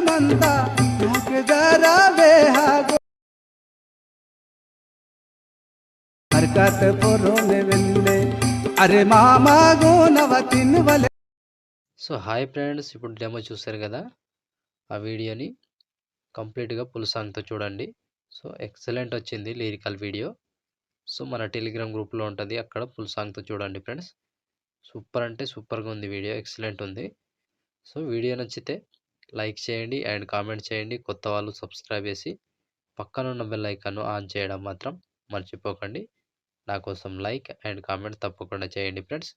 మందా నాకు జరా బేహాగో हरकत पुरोने వెళ్ళే అరే మామా గుణవతిన్ వలే. సో హాయ్ ఫ్రెండ్స్, ఇప్పుడు డెమో చూశారు కదా, ఆ వీడియోని కంప్లీట్గా ఫుల్ సాంగ్తో చూడండి. సో ఎక్సలెంట్ వచ్చింది లిరికల్ వీడియో. సో మన టెలిగ్రామ్ గ్రూప్లో ఉంటుంది, అక్కడ ఫుల్ సాంగ్తో చూడండి ఫ్రెండ్స్. సూపర్ అంటే సూపర్గా ఉంది వీడియో, ఎక్సలెంట్ ఉంది. సో వీడియో నచ్చితే లైక్ చేయండి అండ్ కామెంట్ చేయండి. కొత్త వాళ్ళు సబ్స్క్రైబ్ చేసి పక్కనున్న బెల్ ఐకాన్ను ఆన్ చేయడం మాత్రం మర్చిపోకండి. నా కోసం లైక్ అండ్ కామెంట్ తప్పకుండా చేయండి ఫ్రెండ్స్.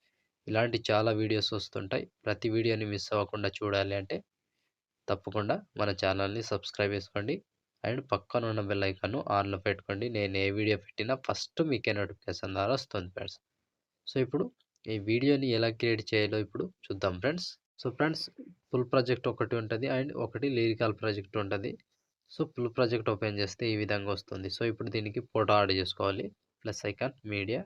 ఇలాంటి చాలా వీడియోస్ వస్తుంటాయి. ప్రతి వీడియోని మిస్ అవ్వకుండా చూడాలి అంటే తప్పకుండా మన ఛానల్ని సబ్స్క్రైబ్ చేసుకోండి అండ్ పక్కన ఉన్న బెల్ ఐకాన్ను ఆన్లో పెట్టుకోండి. నేను ఏ వీడియో పెట్టినా ఫస్ట్ మీకే నోటిఫికేషన్ ద్వారా వస్తుంది ఫ్రెండ్స్. సో ఇప్పుడు ఈ వీడియోని ఎలా క్రియేట్ చేయాలో ఇప్పుడు చూద్దాం friends. So friends, full project ఒకటి ఉంటుంది అండ్ ఒకటి లిరికల్ ప్రాజెక్ట్ ఉంటుంది. సో ఫుల్ ప్రాజెక్ట్ ఓపెన్ చేస్తే ఈ విధంగా వస్తుంది. సో ఇప్పుడు దీనికి ఫోటో యాడ్ చేసుకోవాలి. Plus icon media.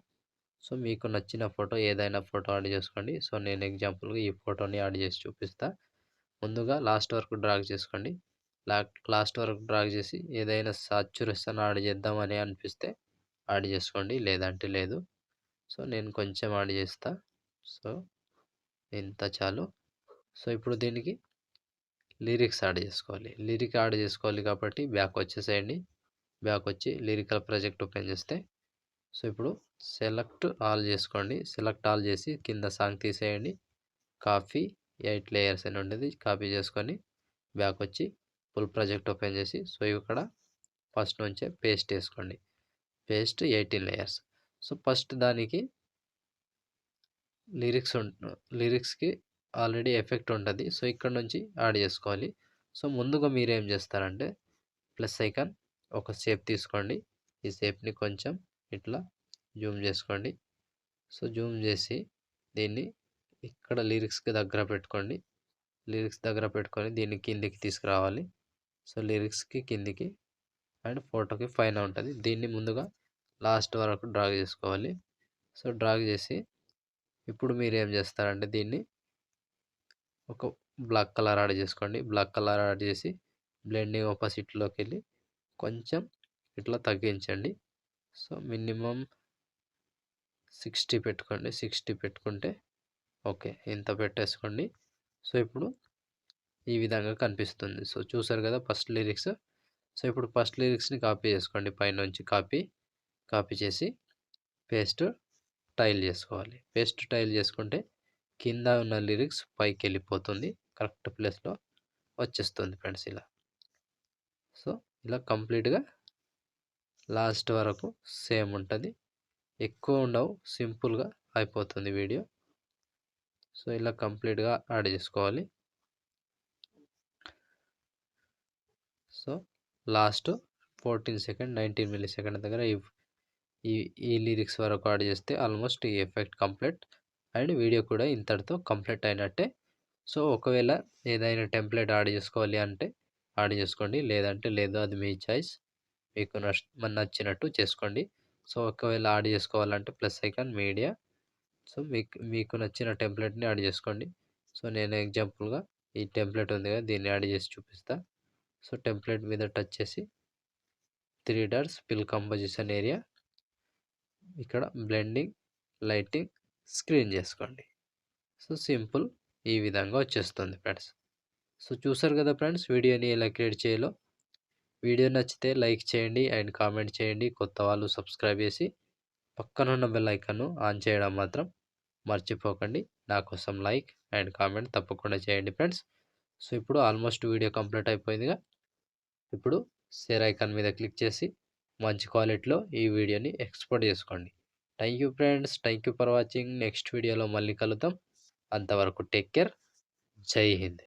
సో మీకు నచ్చిన ఫోటో ఏదైనా ఫోటో యాడ్ చేసుకోండి. సో నేను ఎగ్జాంపుల్గా ఈ ఫోటోని యాడ్ చేసి చూపిస్తా. ముందుగా లాస్ట్ వరకు డ్రాగ్ చేసుకోండి. లాస్ట్ వరకు డ్రాగ్ చేసి ఏదైనా సాచురేషన్ యాడ్ చేద్దామని అనిపిస్తే యాడ్ చేసుకోండి, లేదంటే లేదు. సో నేను కొంచెం యాడ్ చేస్తా. సో ఇంత చాలు. సో ఇప్పుడు దీనికి లిరిక్స్ యాడ్ చేసుకోవాలి. లిరిక్ యాడ్ చేసుకోవాలి కాబట్టి బ్యాక్ వచ్చేసేయండి. బ్యాక్ వచ్చి లిరికల్ ప్రాజెక్ట్ ఓపెన్ చేస్తే సో ఇప్పుడు సెలెక్ట్ ఆల్ చేసుకోండి. సెలెక్ట్ ఆల్ చేసి కింద సాంగ్ తీసేయండి. కాపీ 8 లేయర్స్ అని ఉండేది, కాపీ చేసుకొని బ్యాక్ వచ్చి ఫుల్ ప్రాజెక్ట్ ఓపెన్ చేసి సో ఇక్కడ ఫస్ట్ నుంచే పేస్ట్ వేసుకోండి. Paste 18 layers. సో ఫస్ట్ దానికి లిరిక్స్కి ఆల్రెడీ ఎఫెక్ట్ ఉంటుంది. సో ఇక్కడ నుంచి యాడ్ చేసుకోవాలి. సో ముందుగా మీరు ఏం చేస్తారంటే ప్లస్ ఐకాన్ ఒక షేప్ తీసుకోండి. ఈ షేప్ని కొంచెం ఇట్లా జూమ్ చేసుకోండి. సో జూమ్ చేసి దీన్ని ఇక్కడ లిరిక్స్కి దగ్గర పెట్టుకోండి. లిరిక్స్ దగ్గర పెట్టుకొని దీన్ని కిందికి తీసుకురావాలి. సో లిరిక్స్కి కిందికి అండ్ ఫోటోకి పైన ఉంటుంది. దీన్ని ముందుగా లాస్ట్ వరకు డ్రాగ్ చేసుకోవాలి. సో డ్రాగ్ చేసి ఇప్పుడు మీరు ఏం చేస్తారంటే దీన్ని ఒక బ్లాక్ కలర్ యాడ్ చేసుకోండి. బ్లాక్ కలర్ యాడ్ చేసి బ్లెండింగ్ ఆపోజిట్లోకి వెళ్ళి కొంచెం ఇట్లా తగ్గించండి. సో మినిమం 60 పెట్టుకోండి. 60 పెట్టుకుంటే ఓకే, ఇంత పెట్టేసుకోండి. సో ఇప్పుడు ఈ విధంగా కనిపిస్తుంది. సో చూసారు కదా ఫస్ట్ లిరిక్స్. సో ఇప్పుడు ఫస్ట్ లిరిక్స్ని కాపీ చేసుకోండి. పైనుంచి కాపీ చేసి పేస్ట్ టైల్ చేసుకోవాలి. పేస్ట్ టైల్ చేసుకుంటే కింద ఉన్న లిరిక్స్ పైకి వెళ్ళిపోతుంది, కరెక్ట్ ప్లేస్లో వచ్చేస్తుంది ఫ్రెండ్స్ ఇలా. సో ఇలా కంప్లీట్గా లాస్ట్ వరకు సేమ్ ఉంటుంది, ఎక్కువ ఉండవు, సింపుల్గా అయిపోతుంది వీడియో. సో ఇలా కంప్లీట్గా యాడ్ చేసుకోవాలి. So last 14 second 19 milli second దగ్గర ఈ లిరిక్స్ వరకు యాడ్ చేస్తే ఆల్మోస్ట్ ఈ ఎఫెక్ట్ కంప్లీట్ అండ్ వీడియో కూడా ఇంతటితో కంప్లీట్ అయినట్టే. సో ఒకవేళ ఏదైనా టెంప్లెట్ యాడ్ చేసుకోవాలి అంటే యాడ్ చేసుకోండి, లేదంటే లేదు, అది మీ చాయిస్. మీకు నచ్చినట్టు చేసుకోండి. సో ఒకవేళ యాడ్ చేసుకోవాలంటే ప్లస్ ఐకాన్ మీడియా. సో మీకు నచ్చిన టెంప్లెట్ని యాడ్ చేసుకోండి. సో నేను ఎగ్జాంపుల్గా ఈ టెంప్లెట్ ఉంది కదా, దీన్ని యాడ్ చేసి చూపిస్తా. సో టెంప్లెట్ మీద టచ్ చేసి 3 డాట్స్ ఫిల్ కంపోజిషన్ ఏరియా, ఇక్కడ బ్లెండింగ్, లైటింగ్, స్క్రీన్ చేసుకోండి. సో సింపుల్, ఈ విధంగా వచ్చేస్తుంది ఫ్రెండ్స్. సో చూసారు కదా ఫ్రెండ్స్, వీడియోని ఎలా క్రియేట్ చేయాలో. వీడియో నచ్చితే లైక్ చేయండి అండ్ కామెంట్ చేయండి. కొత్త వాళ్ళు సబ్స్క్రైబ్ చేసి పక్కనున్న బెల్ ఐకాన్ను ఆన్ చేయడం మాత్రం మర్చిపోకండి. నా కోసం లైక్ అండ్ కామెంట్ తప్పకుండా చేయండి ఫ్రెండ్స్. సో ఇప్పుడు ఆల్మోస్ట్ వీడియో కంప్లీట్ అయిపోయిందిగా. ఇప్పుడు షేర్ ఐకాన్ మీద క్లిక్ చేసి మంచి క్వాలిటీలో ఈ వీడియోని ఎక్స్పోర్ట్ చేసుకోండి. Thank you friends, thank you for watching. Next వీడియోలో మళ్ళీ కలుద్దాం. అంతవరకు టేక్ కేర్. జై హింద్.